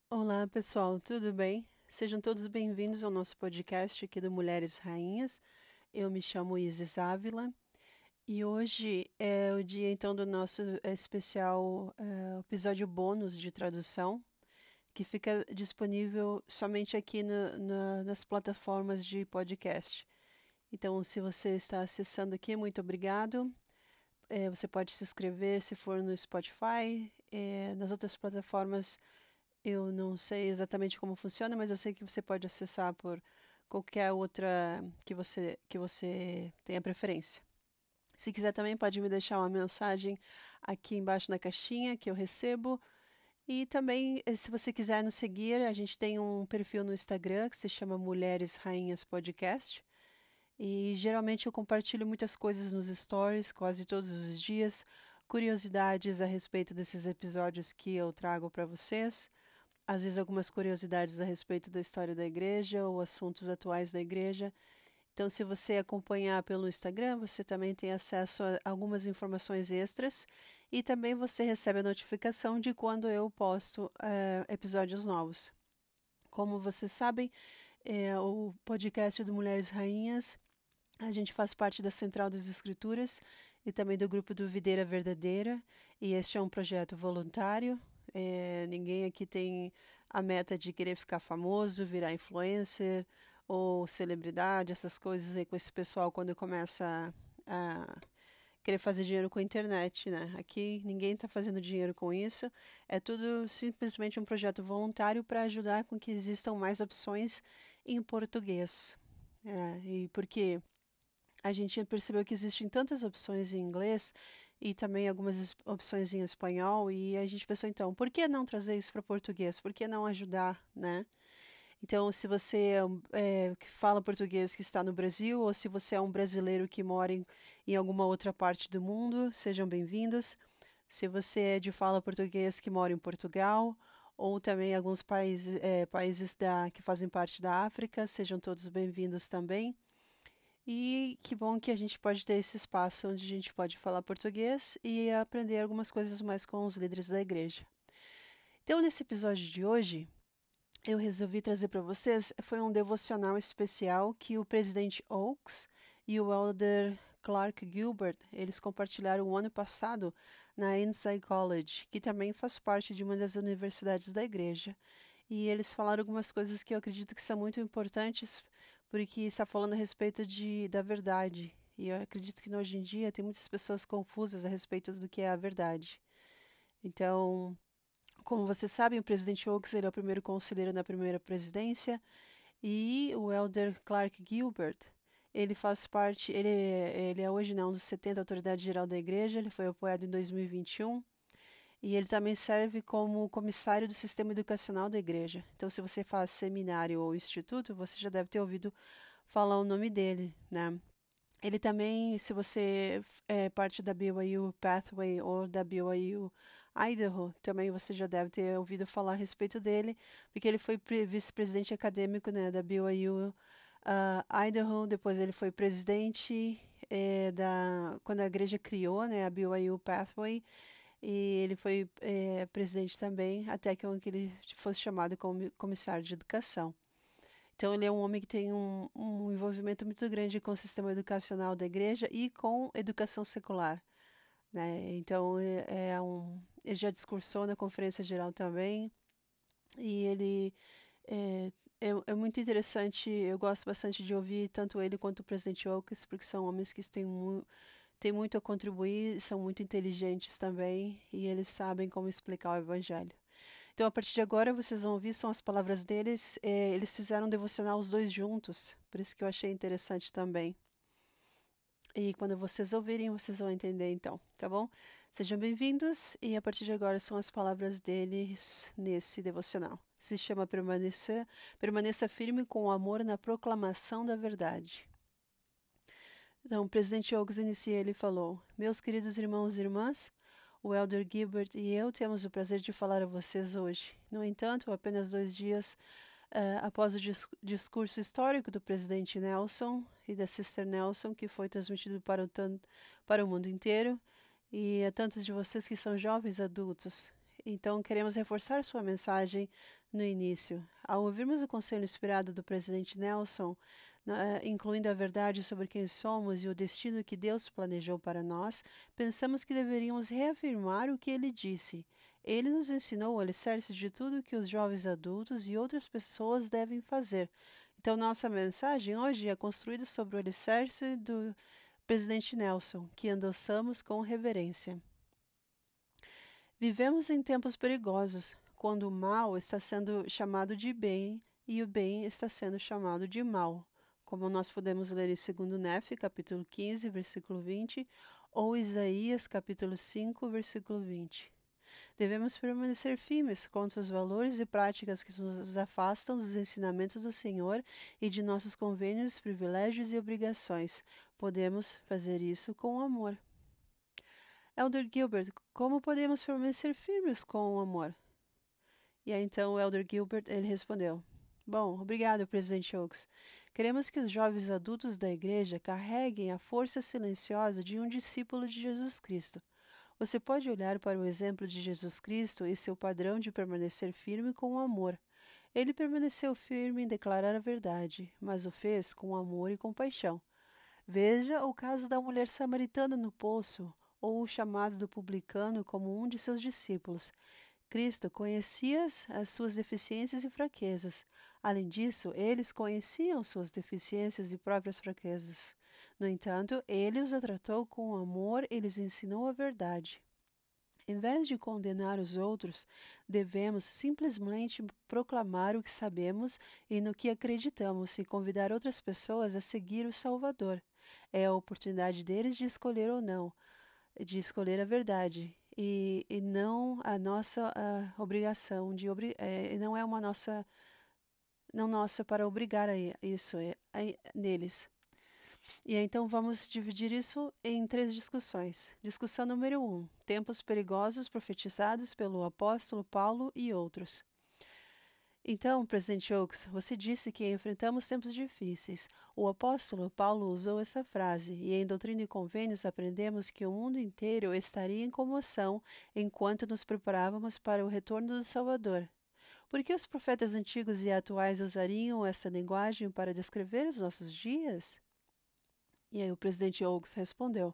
Olá, pessoal, tudo bem? Sejam todos bem-vindos ao nosso podcast aqui do Mulheres Rainhas. Eu me chamo Isis Ávila e hoje é o dia então do nosso especial episódio bônus de tradução, que fica disponível somente aqui nas plataformas de podcast. Então, se você está acessando aqui, muito obrigado. Você pode se inscrever se for no Spotify, nas outras plataformas. Eu não sei exatamente como funciona, mas eu sei que você pode acessar por qualquer outra que você tenha preferência. Se quiser também pode me deixar uma mensagem aqui embaixo na caixinha que eu recebo. E também, se você quiser nos seguir, a gente tem um perfil no Instagram que se chama Mulheres Rainhas Podcast. E geralmente eu compartilho muitas coisas nos stories, quase todos os dias, curiosidades a respeito desses episódios que eu trago para vocês, às vezes algumas curiosidades a respeito da história da igreja ou assuntos atuais da igreja. Então, se você acompanhar pelo Instagram, você também tem acesso a algumas informações extras e também você recebe a notificação de quando eu posto episódios novos. Como vocês sabem, o podcast do Mulheres Rainhas, a gente faz parte da Central das Escrituras e também do grupo do Videira Verdadeira, e este é um projeto voluntário. Ninguém aqui tem a meta de querer ficar famoso, virar influencer ou celebridade, essas coisas aí com esse pessoal quando começa a querer fazer dinheiro com a internet, né? Aqui ninguém está fazendo dinheiro com isso, é tudo simplesmente um projeto voluntário para ajudar com que existam mais opções em português. E porque a gente percebeu que existem tantas opções em inglês e também algumas opções em espanhol, e a gente pensou, então, por que não trazer isso para português? Por que não ajudar, né? Então, se você que fala português que está no Brasil, ou se você é um brasileiro que mora em alguma outra parte do mundo, sejam bem-vindos. Se você é de fala português que mora em Portugal, ou também alguns países que fazem parte da África, sejam todos bem-vindos também. E que bom que a gente pode ter esse espaço onde a gente pode falar português e aprender algumas coisas mais com os líderes da igreja. Então, nesse episódio de hoje, eu resolvi trazer para vocês foi um devocional especial que o presidente Oaks e o elder Clark Gilbert, eles compartilharam o ano passado na Insight College, que também faz parte de uma das universidades da igreja. E eles falaram algumas coisas que eu acredito que são muito importantes, porque está falando a respeito da verdade. E eu acredito que hoje em dia tem muitas pessoas confusas a respeito do que é a verdade. Então, como vocês sabem, o presidente Oaks ele é o primeiro conselheiro na primeira presidência e o elder Clark Gilbert, ele faz parte, ele é hoje um dos 70 autoridades geral da igreja, ele foi apoiado em 2021 e ele também serve como comissário do sistema educacional da igreja. Então, se você faz seminário ou instituto, você já deve ter ouvido falar o nome dele, né? Ele também, se você é parte da BYU Pathway ou da BYU Idaho, também você já deve ter ouvido falar a respeito dele, porque ele foi vice-presidente acadêmico, né, da BYU Idaho, depois ele foi presidente quando a igreja criou, né, a BYU Pathway, e ele foi presidente também, até que ele fosse chamado como comissário de educação. Então, ele é um homem que tem um envolvimento muito grande com o sistema educacional da igreja e com educação secular, né? Então, ele já discursou na Conferência Geral também, e ele é, é muito interessante. Eu gosto bastante de ouvir tanto ele quanto o presidente Oaks, porque são homens que têm muito a contribuir, são muito inteligentes também, e eles sabem como explicar o evangelho. Então, a partir de agora, vocês vão ouvir, são as palavras deles. Eles fizeram um devocional os dois juntos, por isso que eu achei interessante também. E quando vocês ouvirem, vocês vão entender então, tá bom? Sejam bem-vindos e a partir de agora são as palavras deles nesse devocional. Se chama permanecer, permaneça firme com o amor na proclamação da verdade. Então, o presidente Oaks inicia, ele falou: Meus queridos irmãos e irmãs, o elder Gilbert e eu temos o prazer de falar a vocês hoje. No entanto, apenas 2 dias após o discurso histórico do presidente Nelson e da Sister Nelson, que foi transmitido para o mundo inteiro, e a tantos de vocês que são jovens adultos, Então, queremos reforçar sua mensagem no início. Ao ouvirmos o conselho inspirado do presidente Nelson, incluindo a verdade sobre quem somos e o destino que Deus planejou para nós, pensamos que deveríamos reafirmar o que ele disse. Ele nos ensinou o alicerce de tudo que os jovens adultos e outras pessoas devem fazer. Então, nossa mensagem hoje é construída sobre o alicerce do presidente Nelson, que endossamos com reverência. Vivemos em tempos perigosos, quando o mal está sendo chamado de bem e o bem está sendo chamado de mal, como nós podemos ler em 2 Nefe, capítulo 15, versículo 20, ou Isaías, capítulo 5, versículo 20. Devemos permanecer firmes contra os valores e práticas que nos afastam dos ensinamentos do Senhor e de nossos convênios, privilégios e obrigações. Podemos fazer isso com amor. Elder Gilbert, como podemos permanecer firmes com o amor? E aí então o Elder Gilbert, ele respondeu: Bom, obrigado, presidente Oaks. Queremos que os jovens adultos da igreja carreguem a força silenciosa de um discípulo de Jesus Cristo. Você pode olhar para o exemplo de Jesus Cristo e seu padrão de permanecer firme com o amor. Ele permaneceu firme em declarar a verdade, mas o fez com amor e compaixão. Veja o caso da mulher samaritana no poço, ou o chamado do publicano como um de seus discípulos. Cristo conhecia as suas deficiências e fraquezas. Além disso, eles conheciam suas deficiências e próprias fraquezas. No entanto, ele os tratou com amor e lhes ensinou a verdade. Em vez de condenar os outros, devemos simplesmente proclamar o que sabemos e no que acreditamos e convidar outras pessoas a seguir o Salvador. É a oportunidade deles de escolher ou não, de escolher a verdade. E não a nossa obrigação, não é uma nossa, não nossa para obrigar a isso neles. E então vamos dividir isso em 3 discussões. Discussão número 1, tempos perigosos profetizados pelo apóstolo Paulo e outros. Então, presidente Oaks, você disse que enfrentamos tempos difíceis. O apóstolo Paulo usou essa frase, e em Doutrina e Convênios aprendemos que o mundo inteiro estaria em comoção enquanto nos preparávamos para o retorno do Salvador. Por que os profetas antigos e atuais usariam essa linguagem para descrever os nossos dias? E aí o presidente Oaks respondeu: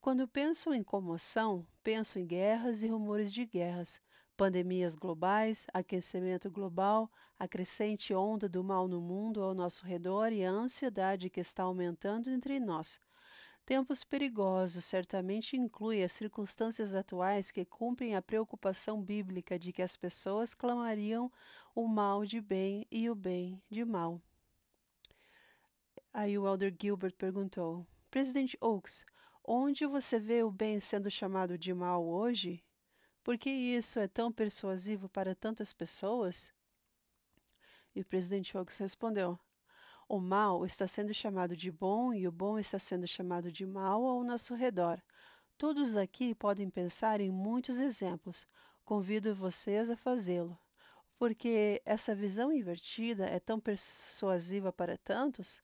Quando penso em comoção, penso em guerras e rumores de guerras, pandemias globais, aquecimento global, a crescente onda do mal no mundo ao nosso redor e a ansiedade que está aumentando entre nós. Tempos perigosos certamente inclui as circunstâncias atuais que cumprem a preocupação bíblica de que as pessoas clamariam o mal de bem e o bem de mal. Aí o Elder Gilbert perguntou: Presidente Oaks, onde você vê o bem sendo chamado de mal hoje? Por que isso é tão persuasivo para tantas pessoas? E o presidente Oaks respondeu: O mal está sendo chamado de bom e o bom está sendo chamado de mal ao nosso redor. Todos aqui podem pensar em muitos exemplos. Convido vocês a fazê-lo. Porque essa visão invertida é tão persuasiva para tantos?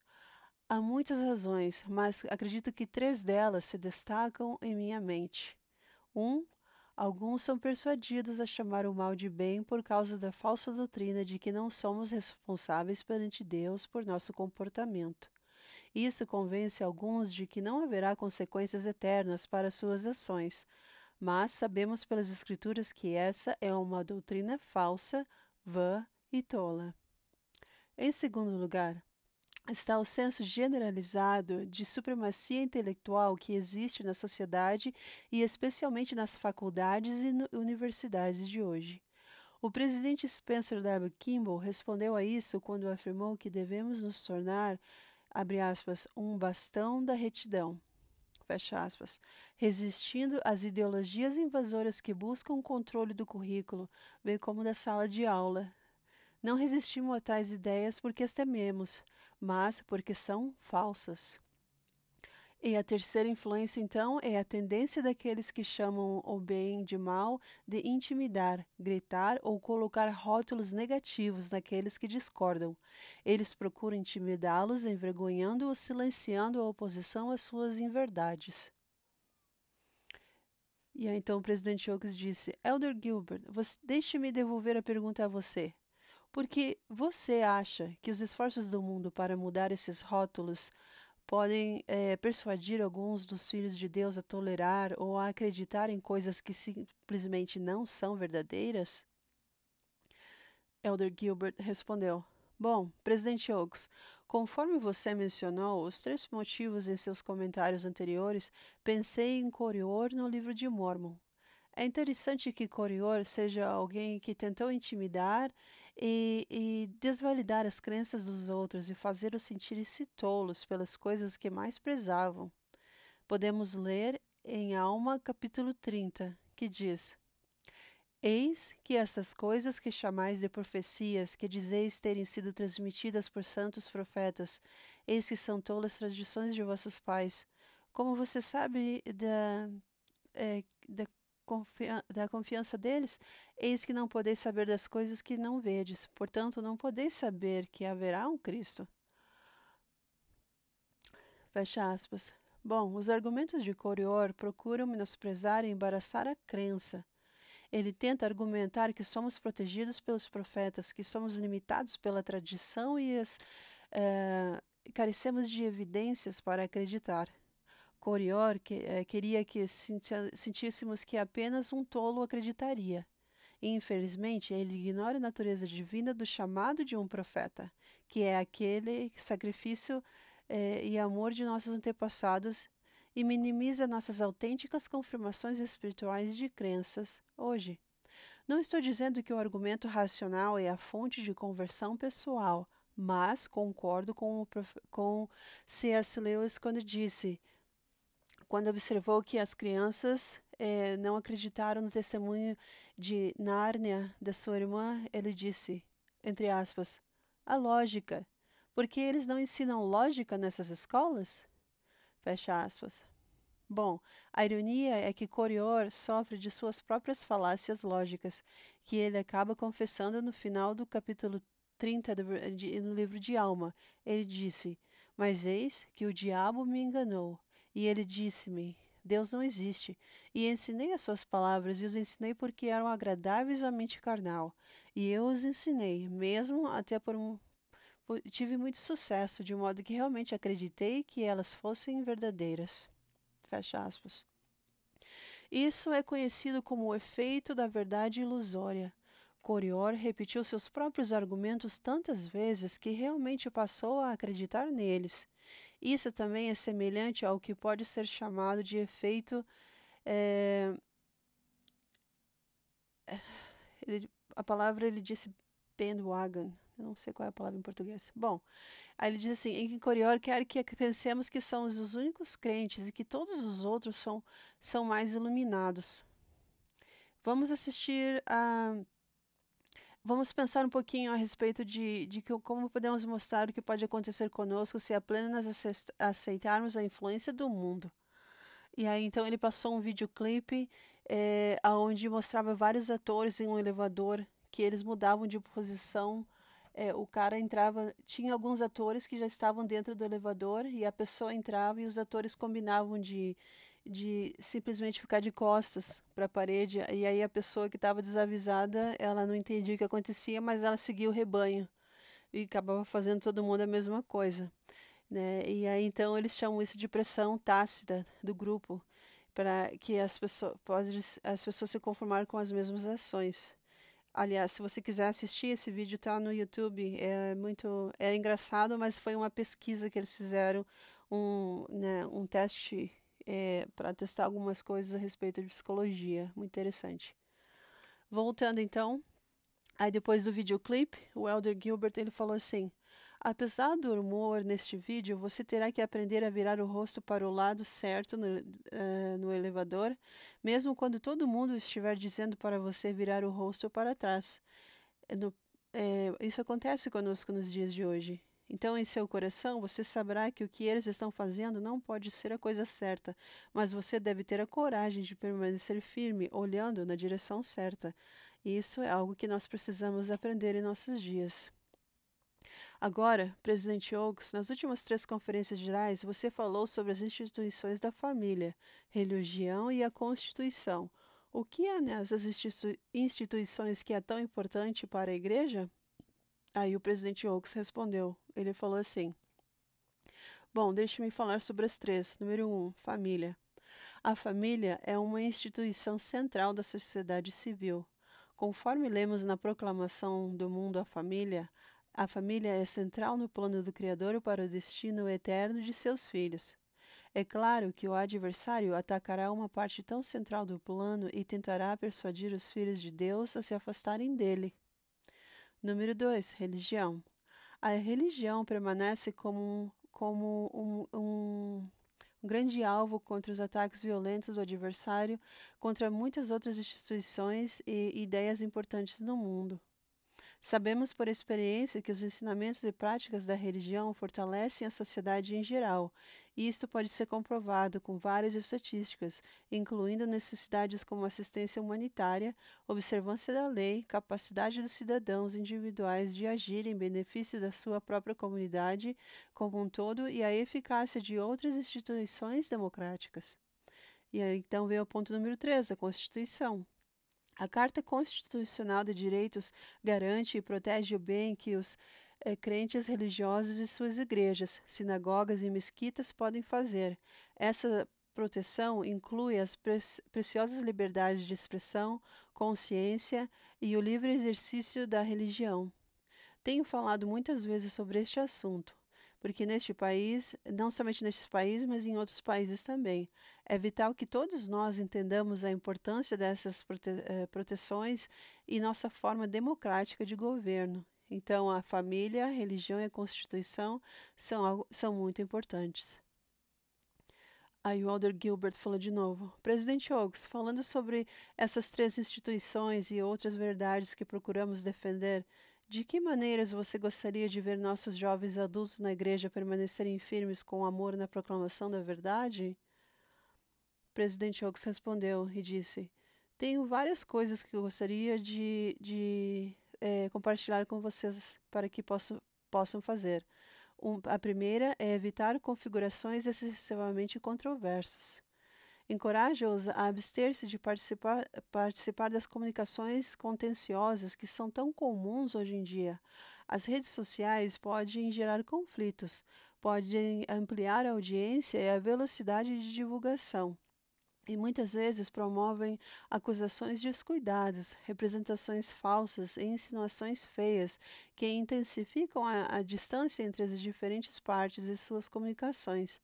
Há muitas razões, mas acredito que 3 delas se destacam em minha mente. 1. Alguns são persuadidos a chamar o mal de bem por causa da falsa doutrina de que não somos responsáveis perante Deus por nosso comportamento. Isso convence alguns de que não haverá consequências eternas para suas ações, mas sabemos pelas Escrituras que essa é uma doutrina falsa, vã e tola. Em segundo lugar, está o senso generalizado de supremacia intelectual que existe na sociedade e especialmente nas faculdades e universidades de hoje. O presidente Spencer W. Kimball respondeu a isso quando afirmou que devemos nos tornar, abre aspas, um bastão da retidão, fecha aspas, resistindo às ideologias invasoras que buscam o controle do currículo, bem como da sala de aula. Não resistimos a tais ideias porque as tememos, mas porque são falsas. E a terceira influência, então, é a tendência daqueles que chamam o bem de mal de intimidar, gritar ou colocar rótulos negativos naqueles que discordam. Eles procuram intimidá-los, envergonhando ou silenciando a oposição às suas inverdades. E aí então o presidente Oaks disse: Elder Gilbert, deixe-me devolver a pergunta a você. Por que você acha que os esforços do mundo para mudar esses rótulos podem persuadir alguns dos filhos de Deus a tolerar ou a acreditar em coisas que simplesmente não são verdadeiras? Elder Gilbert respondeu: Bom, presidente Oaks, conforme você mencionou os 3 motivos em seus comentários anteriores, pensei em Corior no livro de Mórmon. É interessante que Corior seja alguém que tentou intimidar e desvalidar as crenças dos outros e fazê-los sentirem-se tolos pelas coisas que mais prezavam. Podemos ler em Alma, capítulo 30, que diz: Eis que essas coisas que chamais de profecias, que dizeis terem sido transmitidas por santos profetas, eis que são tolas tradições de vossos pais. Como você sabe da confiança deles, eis que não podeis saber das coisas que não vedes, portanto não podeis saber que haverá um Cristo. Fecha aspas. Bom, os argumentos de Corior procuram menosprezar e embaraçar a crença. Ele tenta argumentar que somos protegidos pelos profetas, que somos limitados pela tradição e carecemos de evidências para acreditar. Corior queria que sentíssemos que apenas um tolo acreditaria. E, infelizmente, ele ignora a natureza divina do chamado de um profeta, que é aquele sacrifício e amor de nossos antepassados, e minimiza nossas autênticas confirmações espirituais de crenças hoje. Não estou dizendo que o argumento racional é a fonte de conversão pessoal, mas concordo com C.S. Lewis quando observou que as crianças não acreditaram no testemunho de Nárnia da sua irmã, ele disse, entre aspas, a lógica. Porque eles não ensinam lógica nessas escolas? Fecha aspas. Bom, a ironia é que Corior sofre de suas próprias falácias lógicas, que ele acaba confessando no final do capítulo 30 no livro de Alma. Ele disse, mas eis que o diabo me enganou, e ele disse-me, Deus não existe, e ensinei as suas palavras, e os ensinei porque eram agradáveis à mente carnal, e eu os ensinei, mesmo até tive muito sucesso, de modo que realmente acreditei que elas fossem verdadeiras. Fecha aspas. Isso é conhecido como o efeito da verdade ilusória. Corior repetiu seus próprios argumentos tantas vezes que realmente passou a acreditar neles. Isso também é semelhante ao que pode ser chamado de efeito. A palavra ele disse bandwagon. Eu não sei qual é a palavra em português. Bom, aí ele diz assim, em que Corior quer que pensemos que somos os únicos crentes e que todos os outros são mais iluminados. Vamos assistir a... Vamos pensar um pouquinho a respeito de como podemos mostrar o que pode acontecer conosco se apenas aceitarmos a influência do mundo. E aí, então, ele passou um videoclipe onde mostrava vários atores em um elevador que eles mudavam de posição. O cara entrava, tinha alguns atores que já estavam dentro do elevador e a pessoa entrava e os atores combinavam de simplesmente ficar de costas para a parede. E aí a pessoa que estava desavisada, ela não entendia o que acontecia, mas ela seguia o rebanho e acabava fazendo todo mundo a mesma coisa. Né? E aí então eles chamam isso de pressão tácita do grupo, para que as pessoas se conformarem com as mesmas ações. Aliás, se você quiser assistir esse vídeo, está no YouTube. É engraçado, mas foi uma pesquisa que eles fizeram, um teste para testar algumas coisas a respeito de psicologia. Muito interessante. Voltando então, aí depois do videoclipe, o Elder Gilbert ele falou assim: apesar do humor neste vídeo, você terá que aprender a virar o rosto para o lado certo no elevador, mesmo quando todo mundo estiver dizendo para você virar o rosto para trás. Isso acontece conosco nos dias de hoje. Então, em seu coração, você saberá que o que eles estão fazendo não pode ser a coisa certa, mas você deve ter a coragem de permanecer firme, olhando na direção certa. E isso é algo que nós precisamos aprender em nossos dias. Agora, presidente Oaks, nas últimas 3 conferências gerais, você falou sobre as instituições da família, religião e a Constituição. O que há nessas instituições que é tão importante para a igreja? Aí o presidente Oaks respondeu. Ele falou assim: Bom, deixe-me falar sobre as 3. Número 1, família. A família é uma instituição central da sociedade civil. Conforme lemos na Proclamação do Mundo à Família, a família é central no plano do Criador para o destino eterno de seus filhos. É claro que o adversário atacará uma parte tão central do plano e tentará persuadir os filhos de Deus a se afastarem dele. Número 2, religião. A religião permanece como um grande alvo contra os ataques violentos do adversário, contra muitas outras instituições e ideias importantes no mundo. Sabemos por experiência que os ensinamentos e práticas da religião fortalecem a sociedade em geral, e isto pode ser comprovado com várias estatísticas, incluindo necessidades como assistência humanitária, observância da lei, capacidade dos cidadãos individuais de agir em benefício da sua própria comunidade como um todo e a eficácia de outras instituições democráticas. E aí então vem o ponto número 3, a Constituição. A Carta Constitucional de Direitos garante e protege o bem que os crentes religiosos e suas igrejas, sinagogas e mesquitas podem fazer. Essa proteção inclui as preciosas liberdades de expressão, consciência e o livre exercício da religião. Tenho falado muitas vezes sobre este assunto, porque neste país, não somente neste país, mas em outros países também, é vital que todos nós entendamos a importância dessas proteções e nossa forma democrática de governo. Então, a família, a religião e a Constituição são muito importantes. Aí o Elder Gilbert falou de novo. Presidente Oaks, falando sobre essas 3 instituições e outras verdades que procuramos defender, de que maneiras você gostaria de ver nossos jovens adultos na igreja permanecerem firmes com amor na proclamação da verdade? O presidente Oaks respondeu e disse: Tenho várias coisas que eu gostaria de compartilhar com vocês para que possam fazer. A primeira é evitar configurações excessivamente controversas. Encoraja-os a abster-se de participar das comunicações contenciosas que são tão comuns hoje em dia. As redes sociais podem gerar conflitos, podem ampliar a audiência e a velocidade de divulgação. E muitas vezes promovem acusações descuidadas, representações falsas e insinuações feias que intensificam a distância entre as diferentes partes e suas comunicações.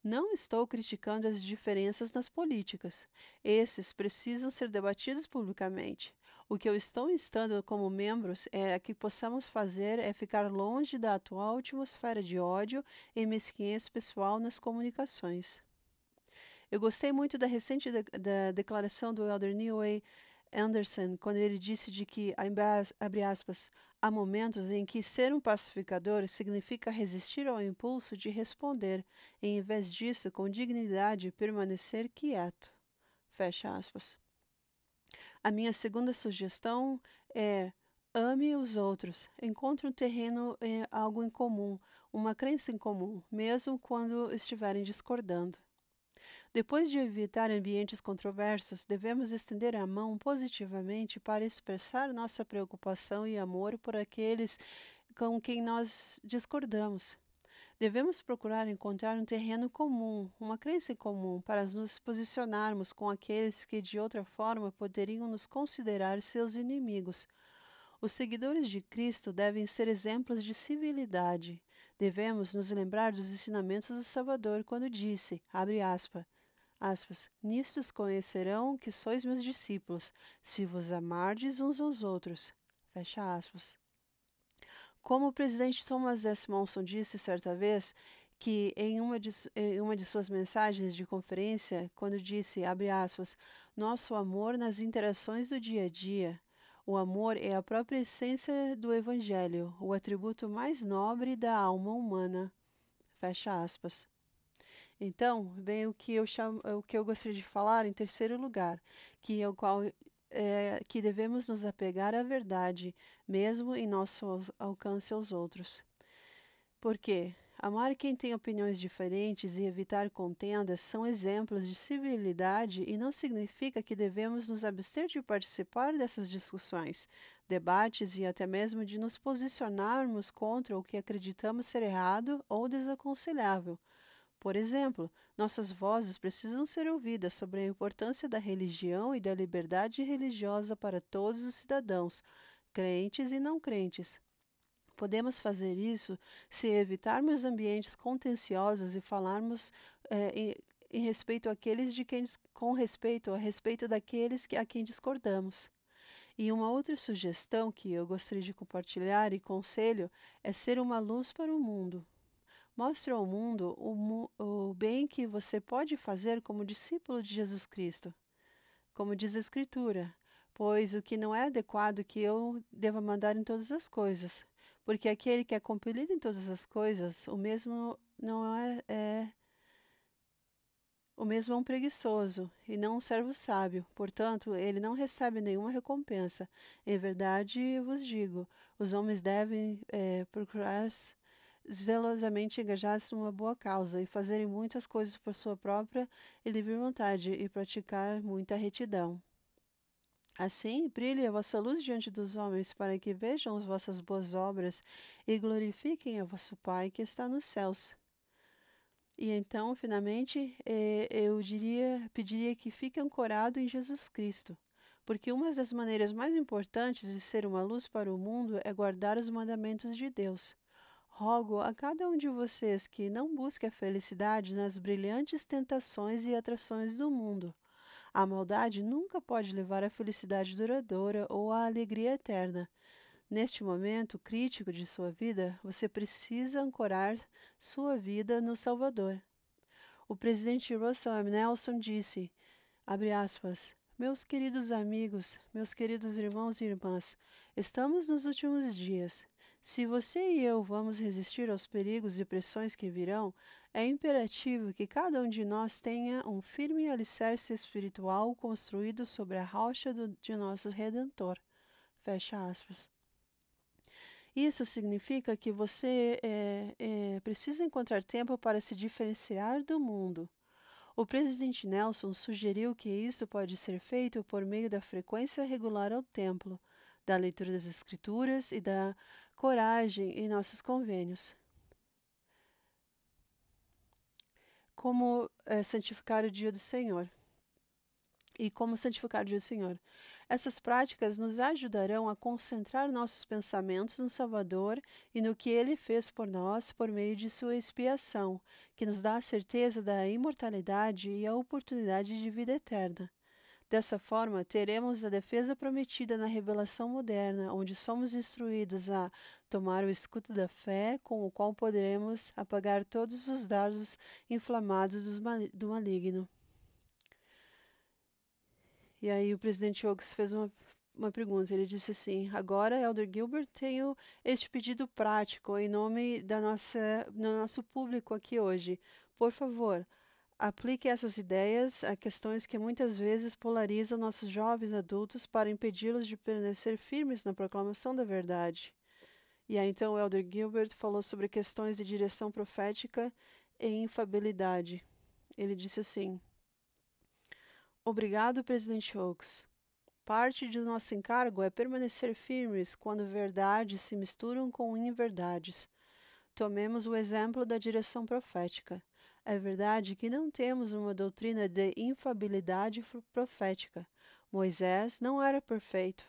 Não estou criticando as diferenças nas políticas. Esses precisam ser debatidos publicamente. O que eu estou instando como membros é que possamos fazer é ficar longe da atual atmosfera de ódio e mesquinhez pessoal nas comunicações. Eu gostei muito da recente da declaração do Elder Neil A. Anderson, quando ele disse de que, abre aspas, há momentos em que ser um pacificador significa resistir ao impulso de responder, e em vez disso, com dignidade, permanecer quieto. Fecha aspas. A minha segunda sugestão é: ame os outros. Encontre um terreno, algo em comum, uma crença em comum, mesmo quando estiverem discordando. Depois de evitar ambientes controversos, devemos estender a mão positivamente para expressar nossa preocupação e amor por aqueles com quem nós discordamos. Devemos procurar encontrar um terreno comum, uma crença em comum, para nos posicionarmos com aqueles que de outra forma poderiam nos considerar seus inimigos. Os seguidores de Cristo devem ser exemplos de civilidade. Devemos nos lembrar dos ensinamentos do Salvador quando disse, abre aspas, nistos conhecerão que sois meus discípulos, se vos amardes uns aos outros. Fecha aspas. Como o presidente Thomas S. Monson disse certa vez, que em uma de suas mensagens de conferência, quando disse, abre aspas, nosso amor nas interações do dia a dia. O amor é a própria essência do Evangelho, o atributo mais nobre da alma humana. Fecha aspas. Então, vem o que eu gostaria de falar em terceiro lugar, que devemos nos apegar à verdade, mesmo em nosso alcance aos outros. Porque amar quem tem opiniões diferentes e evitar contendas são exemplos de civilidade e não significa que devemos nos abster de participar dessas discussões, debates e até mesmo de nos posicionarmos contra o que acreditamos ser errado ou desaconselhável. Por exemplo, nossas vozes precisam ser ouvidas sobre a importância da religião e da liberdade religiosa para todos os cidadãos, crentes e não crentes. Podemos fazer isso se evitarmos ambientes contenciosos e falarmos em respeito àqueles de quem, com respeito a respeito daqueles a quem discordamos. E uma outra sugestão que eu gostaria de compartilhar e conselho é ser uma luz para o mundo. Mostre ao mundo o bem que você pode fazer como discípulo de Jesus Cristo. Como diz a Escritura, pois o que não é adequado que eu deva mandar em todas as coisas, porque aquele que é compelido em todas as coisas, o mesmo é um preguiçoso e não um servo sábio. Portanto, ele não recebe nenhuma recompensa. Em verdade vos digo, os homens devem procurar zelosamente engajar-se numa boa causa e fazerem muitas coisas por sua própria e livre vontade e praticar muita retidão. Assim, brilhe a vossa luz diante dos homens, para que vejam as vossas boas obras e glorifiquem a vosso Pai que está nos céus. E então, finalmente, eu pediria que fique ancorado em Jesus Cristo, porque uma das maneiras mais importantes de ser uma luz para o mundo é guardar os mandamentos de Deus. Rogo a cada um de vocês que não busque a felicidade nas brilhantes tentações e atrações do mundo. A maldade nunca pode levar à felicidade duradoura ou à alegria eterna. Neste momento crítico de sua vida, você precisa ancorar sua vida no Salvador. O presidente Russell M. Nelson disse, abre aspas, meus queridos amigos, meus queridos irmãos e irmãs, estamos nos últimos dias. Se você e eu vamos resistir aos perigos e pressões que virão, é imperativo que cada um de nós tenha um firme alicerce espiritual construído sobre a rocha de nosso Redentor. Fecha aspas. Isso significa que você precisa encontrar tempo para se diferenciar do mundo. O presidente Nelson sugeriu que isso pode ser feito por meio da frequência regular ao templo, da leitura das Escrituras e da coragem em nossos convênios. Como santificar o dia do Senhor. E como santificar o dia do Senhor. Essas práticas nos ajudarão a concentrar nossos pensamentos no Salvador e no que Ele fez por nós por meio de sua expiação, que nos dá a certeza da imortalidade e a oportunidade de vida eterna. Dessa forma, teremos a defesa prometida na revelação moderna, onde somos instruídos a tomar o escudo da fé, com o qual poderemos apagar todos os dardos inflamados do maligno. E aí o presidente Oaks fez uma pergunta. Ele disse assim, agora, Elder Gilbert, tenho este pedido prático em nome do nosso público aqui hoje. Por favor, aplique essas ideias a questões que muitas vezes polarizam nossos jovens adultos para impedi-los de permanecer firmes na proclamação da verdade. E aí então o Elder Gilbert falou sobre questões de direção profética e infabilidade. Ele disse assim, obrigado, presidente Oaks. Parte do nosso encargo é permanecer firmes quando verdades se misturam com inverdades. Tomemos o exemplo da direção profética. É verdade que não temos uma doutrina de infabilidade profética. Moisés não era perfeito.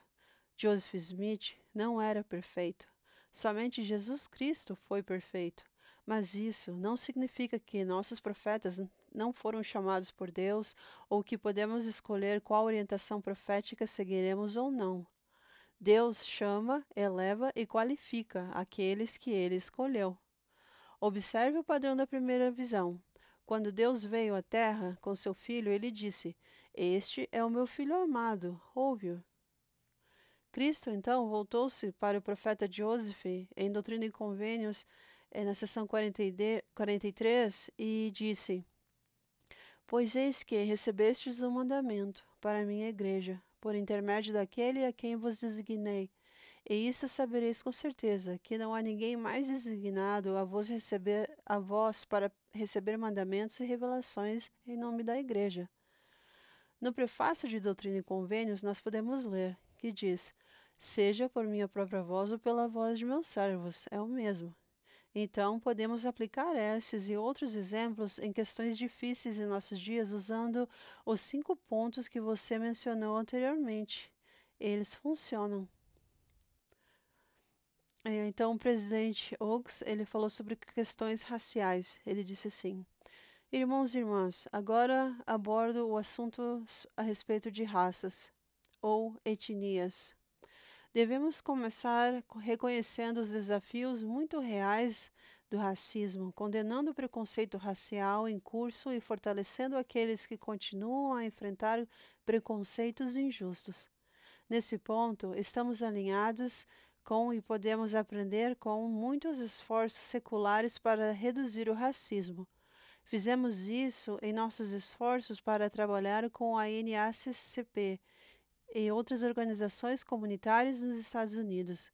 Joseph Smith não era perfeito. Somente Jesus Cristo foi perfeito. Mas isso não significa que nossos profetas não foram chamados por Deus ou que podemos escolher qual orientação profética seguiremos ou não. Deus chama, eleva e qualifica aqueles que Ele escolheu. Observe o padrão da primeira visão. Quando Deus veio à terra com seu filho, ele disse, este é o meu filho amado, ouve-o. Cristo, então, voltou-se para o profeta Joseph, em Doutrina e Convênios, na seção 43, e disse, pois eis que recebestes um mandamento para a minha igreja, por intermédio daquele a quem vos designei. E isso sabereis com certeza, que não há ninguém mais designado a vós para receber mandamentos e revelações em nome da Igreja. No prefácio de Doutrina e Convênios, nós podemos ler, que diz: seja por minha própria voz ou pela voz de meus servos, é o mesmo. Então, podemos aplicar esses e outros exemplos em questões difíceis em nossos dias usando os 5 pontos que você mencionou anteriormente. Eles funcionam. Então, o presidente Oaks, ele falou sobre questões raciais. Ele disse assim: irmãos e irmãs, agora abordo o assunto a respeito de raças ou etnias. Devemos começar reconhecendo os desafios muito reais do racismo, condenando o preconceito racial em curso e fortalecendo aqueles que continuam a enfrentar preconceitos injustos. Nesse ponto, estamos alinhados com e podemos aprender com muitos esforços seculares para reduzir o racismo. Fizemos isso em nossos esforços para trabalhar com a NAACP e outras organizações comunitárias nos Estados Unidos.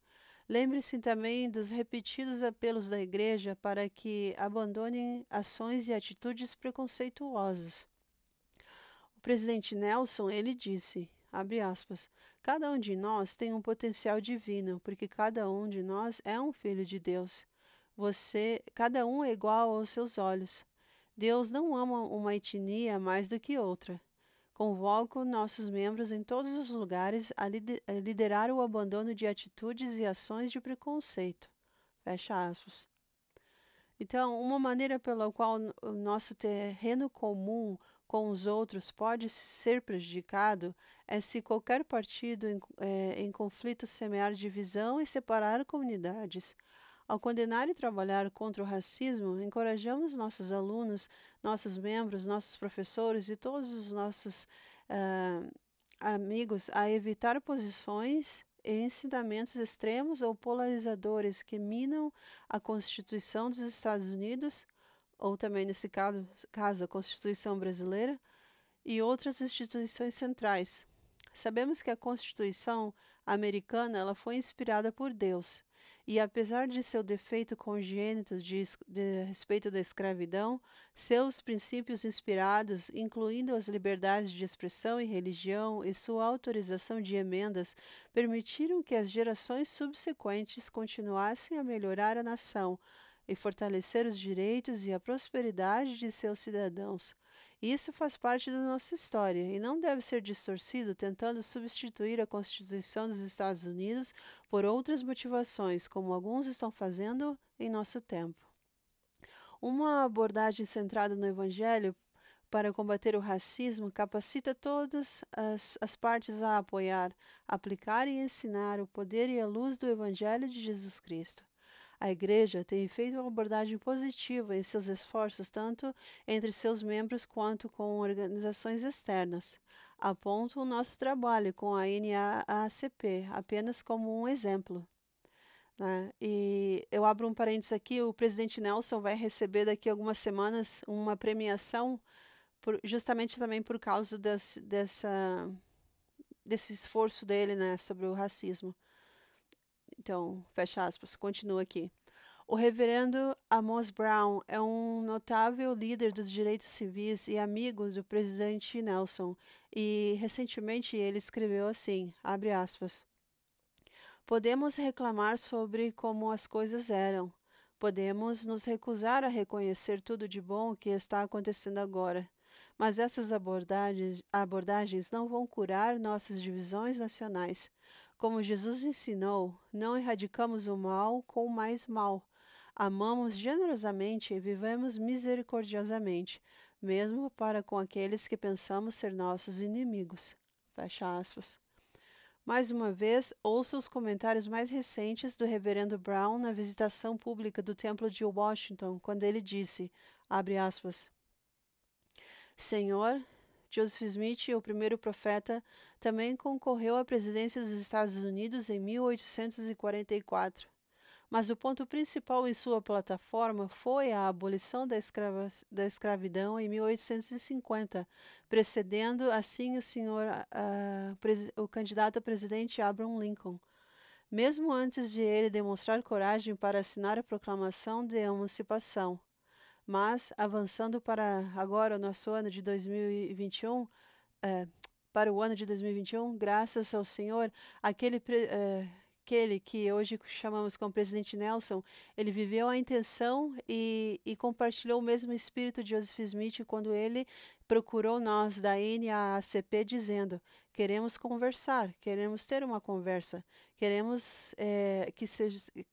Lembre-se também dos repetidos apelos da Igreja para que abandonem ações e atitudes preconceituosas. O presidente Nelson, ele disse, abre aspas, cada um de nós tem um potencial divino, porque cada um de nós é um filho de Deus. Cada um é igual aos seus olhos. Deus não ama uma etnia mais do que outra. Convoco nossos membros em todos os lugares a liderar o abandono de atitudes e ações de preconceito. Fecha aspas. Então, uma maneira pela qual o nosso terreno comum com os outros pode ser prejudicado é se qualquer partido em conflito semear divisão e separar comunidades. Ao condenar e trabalhar contra o racismo, encorajamos nossos alunos, nossos membros, nossos professores e todos os nossos amigos a evitar posições e ensinamentos extremos ou polarizadores que minam a Constituição dos Estados Unidos, ou também, nesse caso, a Constituição brasileira, e outras instituições centrais. Sabemos que a Constituição americana ela foi inspirada por Deus. E apesar de seu defeito congênito de respeito da escravidão, seus princípios inspirados, incluindo as liberdades de expressão e religião e sua autorização de emendas, permitiram que as gerações subsequentes continuassem a melhorar a nação e fortalecer os direitos e a prosperidade de seus cidadãos. Isso faz parte da nossa história e não deve ser distorcido tentando substituir a Constituição dos Estados Unidos por outras motivações, como alguns estão fazendo em nosso tempo. Uma abordagem centrada no Evangelho para combater o racismo capacita todas as partes a apoiar, aplicar e ensinar o poder e a luz do Evangelho de Jesus Cristo. A Igreja tem feito uma abordagem positiva em seus esforços, tanto entre seus membros quanto com organizações externas. Aponto o nosso trabalho com a NAACP apenas como um exemplo. Né? E eu abro um parênteses aqui, o presidente Nelson vai receber daqui a algumas semanas uma premiação, justamente também por causa desse esforço dele, né, sobre o racismo. Então, fecha aspas, continua aqui. O reverendo Amos Brown é um notável líder dos direitos civis e amigo do presidente Nelson, e recentemente ele escreveu assim, abre aspas, podemos reclamar sobre como as coisas eram. Podemos nos recusar a reconhecer tudo de bom que está acontecendo agora. Mas essas abordagens não vão curar nossas divisões nacionais. Como Jesus ensinou, não erradicamos o mal com mais mal. Amamos generosamente e vivemos misericordiosamente, mesmo para com aqueles que pensamos ser nossos inimigos. Fecha aspas. Mais uma vez, ouça os comentários mais recentes do reverendo Brown na visitação pública do Templo de Washington, quando ele disse, abre aspas, Senhor, Joseph Smith, o primeiro profeta, também concorreu à presidência dos Estados Unidos em 1844. Mas o ponto principal em sua plataforma foi a abolição da escravidão em 1850, precedendo assim o candidato a presidente Abraham Lincoln. mesmo antes de ele demonstrar coragem para assinar a proclamação de emancipação. Mas, avançando para agora o nosso ano de 2021, para o ano de 2021, graças ao Senhor, aquele que hoje chamamos como Presidente Nelson, ele viveu a intenção e compartilhou o mesmo espírito de Joseph Smith quando ele procurou nós da NAACP dizendo: queremos conversar, queremos ter uma conversa, queremos que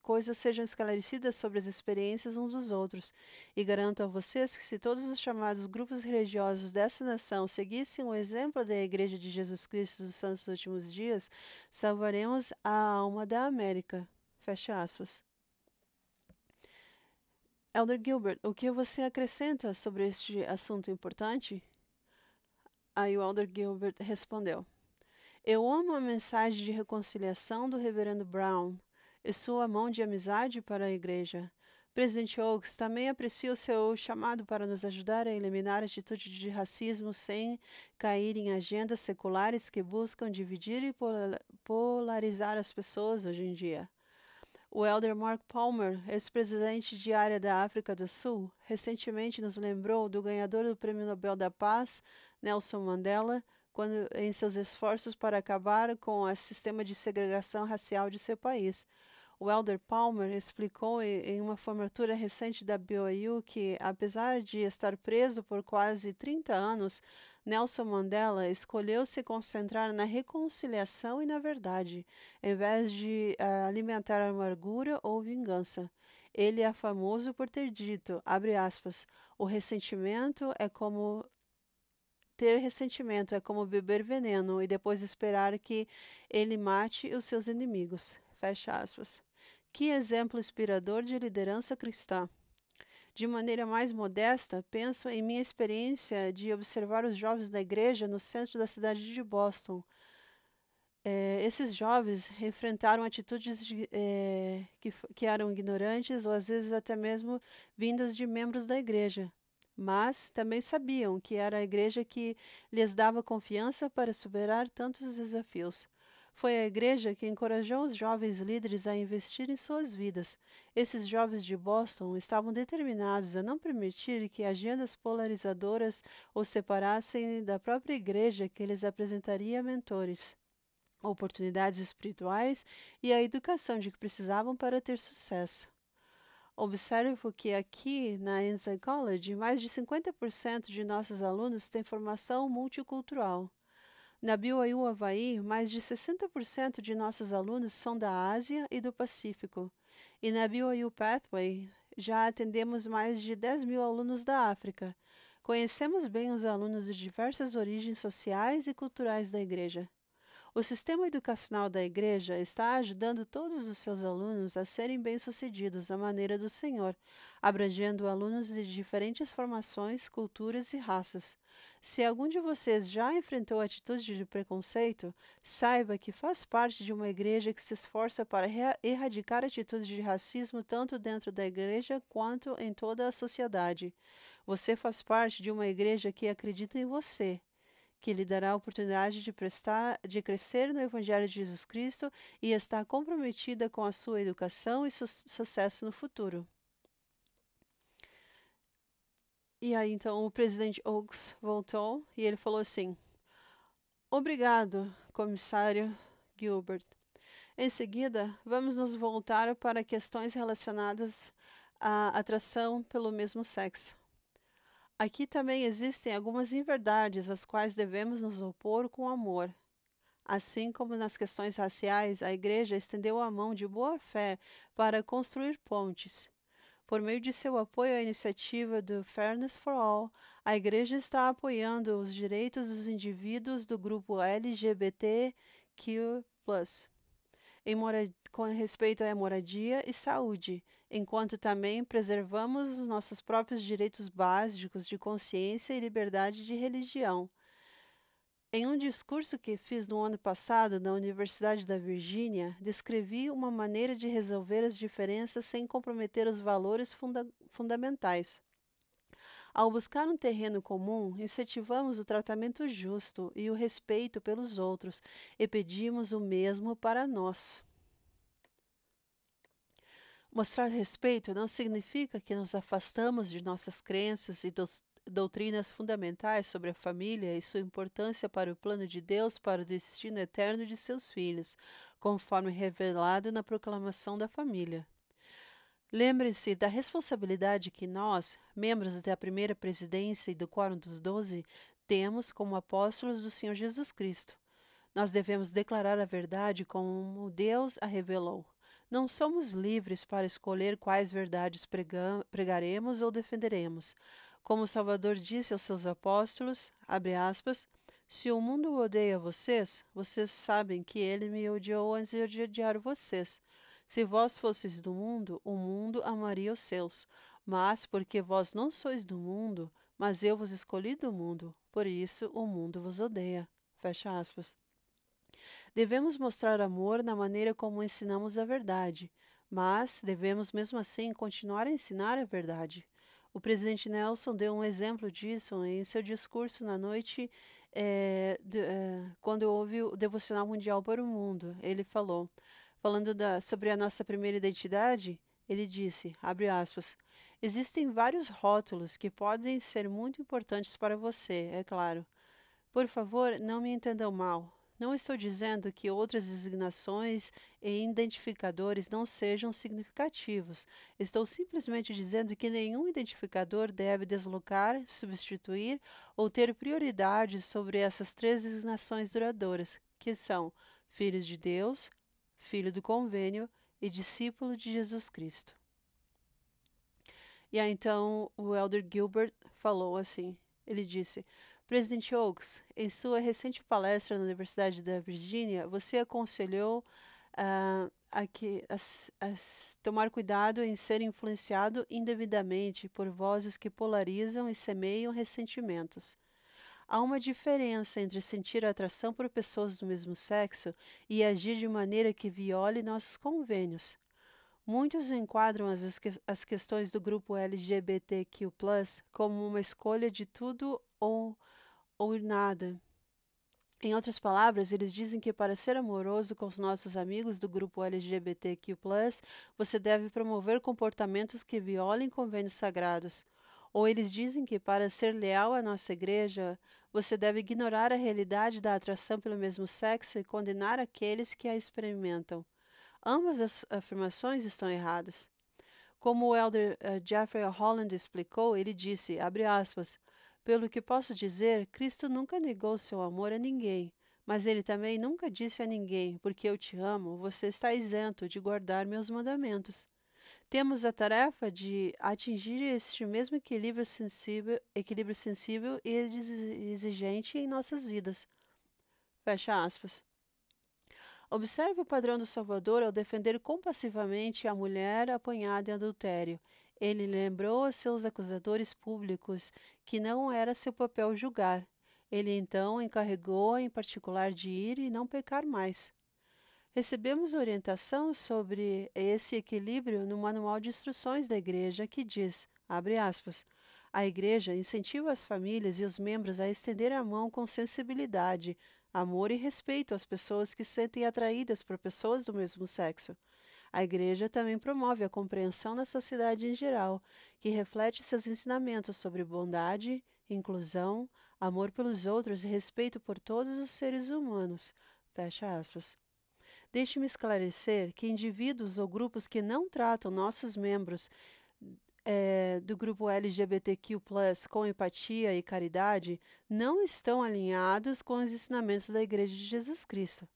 coisas sejam esclarecidas sobre as experiências uns dos outros. E garanto a vocês que se todos os chamados grupos religiosos dessa nação seguissem o exemplo da Igreja de Jesus Cristo dos Santos Últimos Dias, salvaremos a alma da América. Fecha aspas. Elder Gilbert, o que você acrescenta sobre este assunto importante? Aí o Elder Gilbert respondeu: eu amo a mensagem de reconciliação do Reverendo Brown e sua mão de amizade para a Igreja. Presidente Oaks também aprecia o seu chamado para nos ajudar a eliminar atitudes de racismo sem cair em agendas seculares que buscam dividir e polarizar as pessoas hoje em dia. O Elder Mark Palmer, ex-presidente de área da África do Sul, recentemente nos lembrou do ganhador do Prêmio Nobel da Paz, Nelson Mandela, quando em seus esforços para acabar com o sistema de segregação racial de seu país. O Elder Palmer explicou em uma formatura recente da BYU que, apesar de estar preso por quase 30 anos, Nelson Mandela escolheu se concentrar na reconciliação e na verdade, em vez de alimentar amargura ou vingança. Ele é famoso por ter dito, abre aspas, ter ressentimento é como beber veneno e depois esperar que ele mate os seus inimigos. Fecha aspas. Que exemplo inspirador de liderança cristã. De maneira mais modesta, penso em minha experiência de observar os jovens da igreja no centro da cidade de Boston. Esses jovens enfrentaram atitudes que eram ignorantes ou às vezes até mesmo vindas de membros da igreja. Mas também sabiam que era a igreja que lhes dava confiança para superar tantos desafios. Foi a igreja que encorajou os jovens líderes a investir em suas vidas. Esses jovens de Boston estavam determinados a não permitir que agendas polarizadoras os separassem da própria igreja que lhes apresentaria mentores, oportunidades espirituais e a educação de que precisavam para ter sucesso. Observo que aqui na Ensign College, mais de 50% de nossos alunos têm formação multicultural. Na BYU Havaí, mais de 60% de nossos alunos são da Ásia e do Pacífico. E na BYU Pathway, já atendemos mais de 10 mil alunos da África. Conhecemos bem os alunos de diversas origens sociais e culturais da igreja. O sistema educacional da igreja está ajudando todos os seus alunos a serem bem-sucedidos à maneira do Senhor, abrangendo alunos de diferentes formações, culturas e raças. Se algum de vocês já enfrentou atitudes de preconceito, saiba que faz parte de uma igreja que se esforça para erradicar atitudes de racismo tanto dentro da igreja quanto em toda a sociedade. Você faz parte de uma igreja que acredita em você, que lhe dará a oportunidade de crescer no Evangelho de Jesus Cristo e está comprometida com a sua educação e sucesso no futuro. E aí, então, o presidente Oaks voltou e ele falou assim: obrigado, comissário Gilbert. Em seguida, vamos nos voltar para questões relacionadas à atração pelo mesmo sexo. Aqui também existem algumas inverdades às quais devemos nos opor com amor. Assim como nas questões raciais, a Igreja estendeu a mão de boa fé para construir pontes. Por meio de seu apoio à iniciativa do Fairness for All, a Igreja está apoiando os direitos dos indivíduos do grupo LGBTQ+, com respeito à moradia e saúde, enquanto também preservamos os nossos próprios direitos básicos de consciência e liberdade de religião. Em um discurso que fiz no ano passado na Universidade da Virgínia, descrevi uma maneira de resolver as diferenças sem comprometer os valores fundamentais. Ao buscar um terreno comum, incentivamos o tratamento justo e o respeito pelos outros e pedimos o mesmo para nós. Mostrar respeito não significa que nos afastamos de nossas crenças e doutrinas fundamentais sobre a família e sua importância para o plano de Deus para o destino eterno de seus filhos, conforme revelado na proclamação da família. Lembre-se da responsabilidade que nós, membros da primeira presidência e do Quórum dos 12, temos como apóstolos do Senhor Jesus Cristo. Nós devemos declarar a verdade como Deus a revelou. Não somos livres para escolher quais verdades pregaremos ou defenderemos. Como o Salvador disse aos seus apóstolos, abre aspas, se o mundo odeia vocês, vocês sabem que ele me odiou antes de odiar vocês. Se vós fosseis do mundo, o mundo amaria os seus. Mas porque vós não sois do mundo, mas eu vos escolhi do mundo, por isso o mundo vos odeia. Fecha aspas. Devemos mostrar amor na maneira como ensinamos a verdade, mas devemos mesmo assim continuar a ensinar a verdade. O presidente Nelson deu um exemplo disso em seu discurso na noite quando houve o Devocional Mundial para o Mundo. Ele falando sobre a nossa primeira identidade, ele disse, abre aspas, existem vários rótulos que podem ser muito importantes para você, é claro. Por favor, não me entendam mal. Não estou dizendo que outras designações e identificadores não sejam significativos. Estou simplesmente dizendo que nenhum identificador deve deslocar, substituir ou ter prioridade sobre essas três designações duradouras, que são filhos de Deus, filho do convênio e discípulo de Jesus Cristo. E aí então o Elder Gilbert falou assim, ele disse, Presidente Oaks, em sua recente palestra na Universidade da Virgínia, você aconselhou a tomar cuidado em ser influenciado indevidamente por vozes que polarizam e semeiam ressentimentos. Há uma diferença entre sentir atração por pessoas do mesmo sexo e agir de maneira que viole nossos convênios. Muitos enquadram as questões do grupo LGBTQ+, como uma escolha de tudo ou nada. Em outras palavras, eles dizem que para ser amoroso com os nossos amigos do grupo LGBTQ+, você deve promover comportamentos que violem convênios sagrados. Ou eles dizem que para ser leal à nossa igreja, você deve ignorar a realidade da atração pelo mesmo sexo e condenar aqueles que a experimentam. Ambas as afirmações estão erradas. Como o elder Jeffrey Holland explicou, ele disse, abre aspas, pelo que posso dizer, Cristo nunca negou seu amor a ninguém, mas ele também nunca disse a ninguém, porque eu te amo, você está isento de guardar meus mandamentos. Temos a tarefa de atingir este mesmo equilíbrio sensível e exigente em nossas vidas. Fecha aspas. Observe o padrão do Salvador ao defender compassivamente a mulher apanhada em adultério. Ele lembrou a seus acusadores públicos que não era seu papel julgar. Ele então encarregou em particular de ir e não pecar mais. Recebemos orientação sobre esse equilíbrio no Manual de Instruções da Igreja que diz, abre aspas, a Igreja incentiva as famílias e os membros a estender a mão com sensibilidade, amor e respeito às pessoas que se sentem atraídas por pessoas do mesmo sexo. A Igreja também promove a compreensão da sociedade em geral, que reflete seus ensinamentos sobre bondade, inclusão, amor pelos outros e respeito por todos os seres humanos. Fecha aspas. Deixe-me esclarecer que indivíduos ou grupos que não tratam nossos membros do grupo LGBTQ+, com empatia e caridade, não estão alinhados com os ensinamentos da Igreja de Jesus Cristo.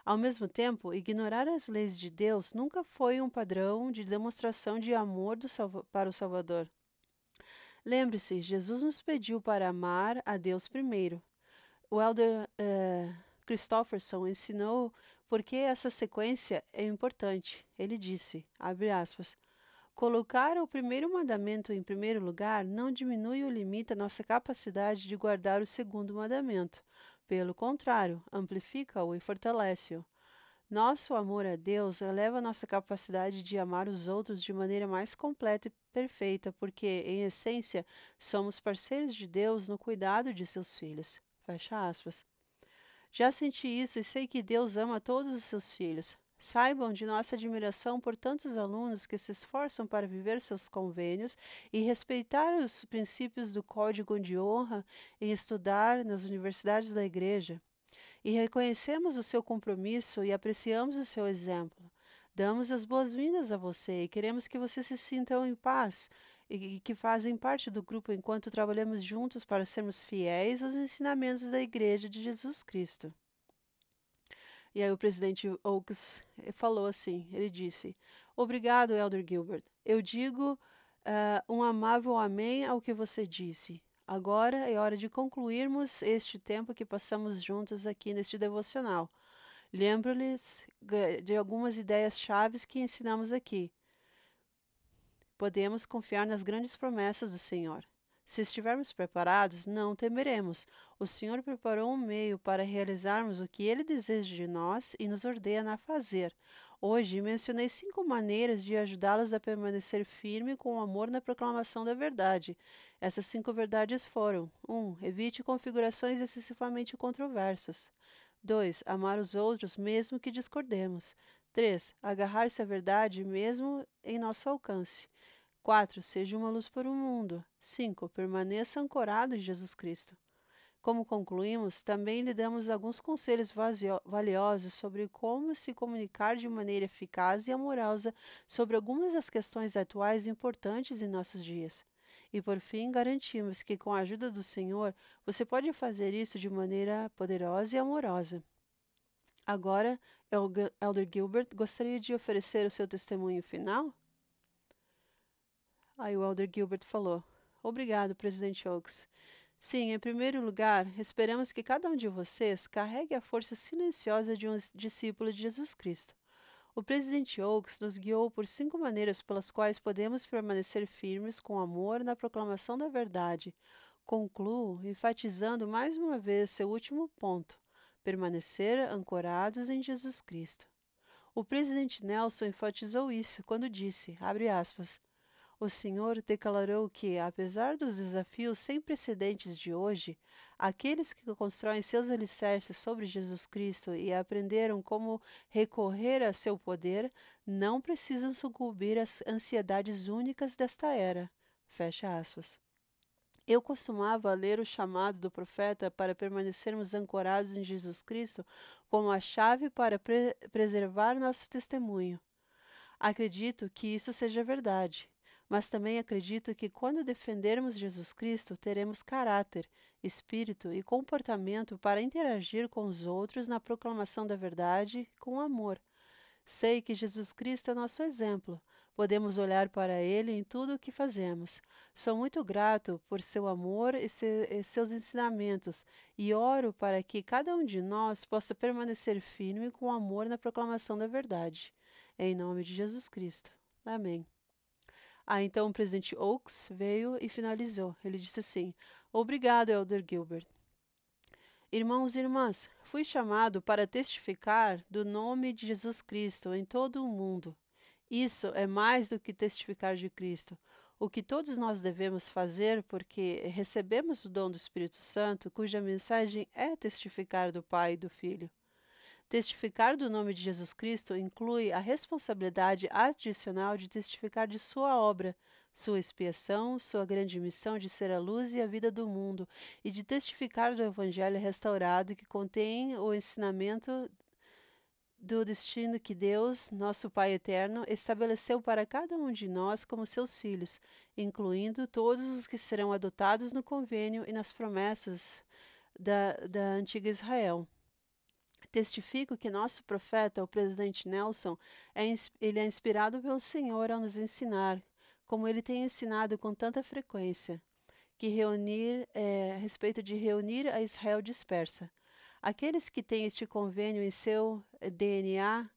Ao mesmo tempo, ignorar as leis de Deus nunca foi um padrão de demonstração de amor para o Salvador. Lembre-se, Jesus nos pediu para amar a Deus primeiro. O elder Christofferson ensinou por que essa sequência é importante. Ele disse, abre aspas, colocar o primeiro mandamento em primeiro lugar não diminui ou limita nossa capacidade de guardar o segundo mandamento. Pelo contrário, amplifica-o e fortalece-o. Nosso amor a Deus eleva nossa capacidade de amar os outros de maneira mais completa e perfeita, porque, em essência, somos parceiros de Deus no cuidado de seus filhos. Fecha aspas. Já senti isso e sei que Deus ama todos os seus filhos. Saibam de nossa admiração por tantos alunos que se esforçam para viver seus convênios e respeitar os princípios do Código de Honra e estudar nas universidades da Igreja. E reconhecemos o seu compromisso e apreciamos o seu exemplo. Damos as boas-vindas a você e queremos que você se sinta em paz e que fazem parte do grupo enquanto trabalhamos juntos para sermos fiéis aos ensinamentos da Igreja de Jesus Cristo. E aí o presidente Oaks falou assim, ele disse, obrigado, Elder Gilbert. Eu digo um amável amém ao que você disse. Agora é hora de concluirmos este tempo que passamos juntos aqui neste devocional. Lembro-lhes de algumas ideias chaves que ensinamos aqui. Podemos confiar nas grandes promessas do Senhor. Se estivermos preparados, não temeremos. O Senhor preparou um meio para realizarmos o que Ele deseja de nós e nos ordena a fazer. Hoje mencionei 5 maneiras de ajudá-los a permanecer firme com amor na proclamação da verdade. Essas 5 verdades foram: 1. Evite configurações excessivamente controversas. 2. Amar os outros mesmo que discordemos. 3. Agarrar-se à verdade mesmo em nosso alcance. 4. Seja uma luz para o mundo. 5. Permaneça ancorado em Jesus Cristo. Como concluímos, também lhe damos alguns conselhos valiosos sobre como se comunicar de maneira eficaz e amorosa sobre algumas das questões atuais e importantes em nossos dias. E por fim, garantimos que com a ajuda do Senhor, você pode fazer isso de maneira poderosa e amorosa. Agora, Elder Gilbert gostaria de oferecer o seu testemunho final? Aí o Elder Gilbert falou, obrigado, presidente Oaks. Sim, em primeiro lugar, esperamos que cada um de vocês carregue a força silenciosa de um discípulo de Jesus Cristo. O presidente Oaks nos guiou por 5 maneiras pelas quais podemos permanecer firmes com amor na proclamação da verdade. Concluo enfatizando mais uma vez seu último ponto, permanecer ancorados em Jesus Cristo. O presidente Nelson enfatizou isso quando disse, abre aspas, o Senhor declarou que, apesar dos desafios sem precedentes de hoje, aqueles que constroem seus alicerces sobre Jesus Cristo e aprenderam como recorrer a seu poder, não precisam sucumbir às ansiedades únicas desta era. Fecha aspas. Eu costumava ler o chamado do profeta para permanecermos ancorados em Jesus Cristo como a chave para preservar nosso testemunho. Acredito que isso seja verdade. Mas também acredito que quando defendermos Jesus Cristo, teremos caráter, espírito e comportamento para interagir com os outros na proclamação da verdade com amor. Sei que Jesus Cristo é nosso exemplo. Podemos olhar para Ele em tudo o que fazemos. Sou muito grato por seu amor e seus ensinamentos e oro para que cada um de nós possa permanecer firme com amor na proclamação da verdade. Em nome de Jesus Cristo. Amém. Então o presidente Oaks veio e finalizou. Ele disse assim, obrigado, Elder Gilbert. Irmãos e irmãs, fui chamado para testificar do nome de Jesus Cristo em todo o mundo. Isso é mais do que testificar de Cristo. O que todos nós devemos fazer porque recebemos o dom do Espírito Santo, cuja mensagem é testificar do Pai e do Filho. Testificar do nome de Jesus Cristo inclui a responsabilidade adicional de testificar de sua obra, sua expiação, sua grande missão de ser a luz e a vida do mundo, e de testificar do Evangelho restaurado que contém o ensinamento do destino que Deus, nosso Pai eterno, estabeleceu para cada um de nós como seus filhos, incluindo todos os que serão adotados no convênio e nas promessas da antiga Israel. Testifico que nosso profeta, o presidente Nelson, ele é inspirado pelo Senhor ao nos ensinar, como ele tem ensinado com tanta frequência, a respeito de reunir a Israel dispersa. Aqueles que têm este convênio em seu DNA,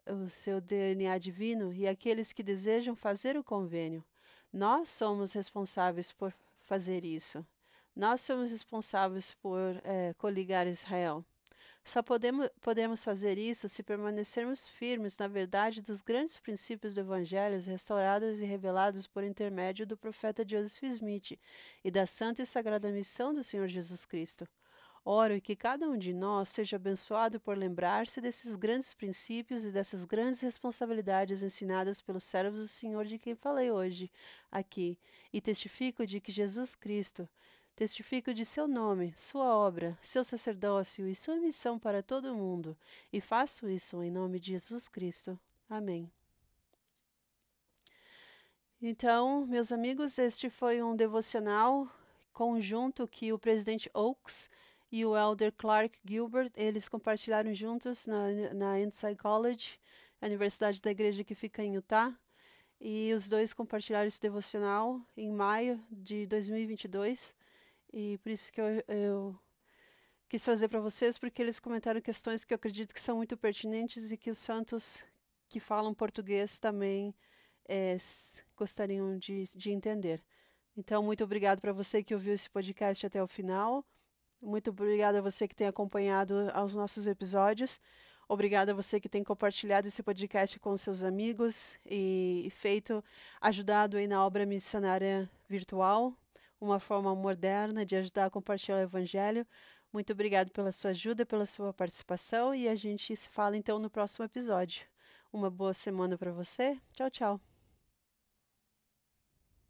o seu DNA divino, e aqueles que desejam fazer o convênio. Nós somos responsáveis por fazer isso. Nós somos responsáveis por coligar Israel. Só podemos fazer isso se permanecermos firmes na verdade dos grandes princípios do Evangelho restaurados e revelados por intermédio do profeta Joseph Smith e da santa e sagrada missão do Senhor Jesus Cristo. Oro que cada um de nós seja abençoado por lembrar-se desses grandes princípios e dessas grandes responsabilidades ensinadas pelos servos do Senhor de quem falei hoje aqui, e testifico de que Jesus Cristo, testifico de seu nome, sua obra, seu sacerdócio e sua missão para todo o mundo, e faço isso em nome de Jesus Cristo. Amém. Então, meus amigos, este foi um devocional conjunto que o presidente Oaks e o elder Clark Gilbert, eles compartilharam juntos na Insight College, a universidade da igreja que fica em Utah, e os dois compartilharam esse devocional em maio de 2022, e por isso que eu quis trazer para vocês, porque eles comentaram questões que eu acredito que são muito pertinentes e que os santos que falam português também gostariam de entender. Então, muito obrigado para você que ouviu esse podcast até o final. Muito obrigada a você que tem acompanhado os nossos episódios. Obrigada a você que tem compartilhado esse podcast com seus amigos e ajudado aí na obra missionária virtual, uma forma moderna de ajudar a compartilhar o evangelho. Muito obrigado pela sua ajuda, pela sua participação, e a gente se fala então no próximo episódio. Uma boa semana para você. Tchau, tchau.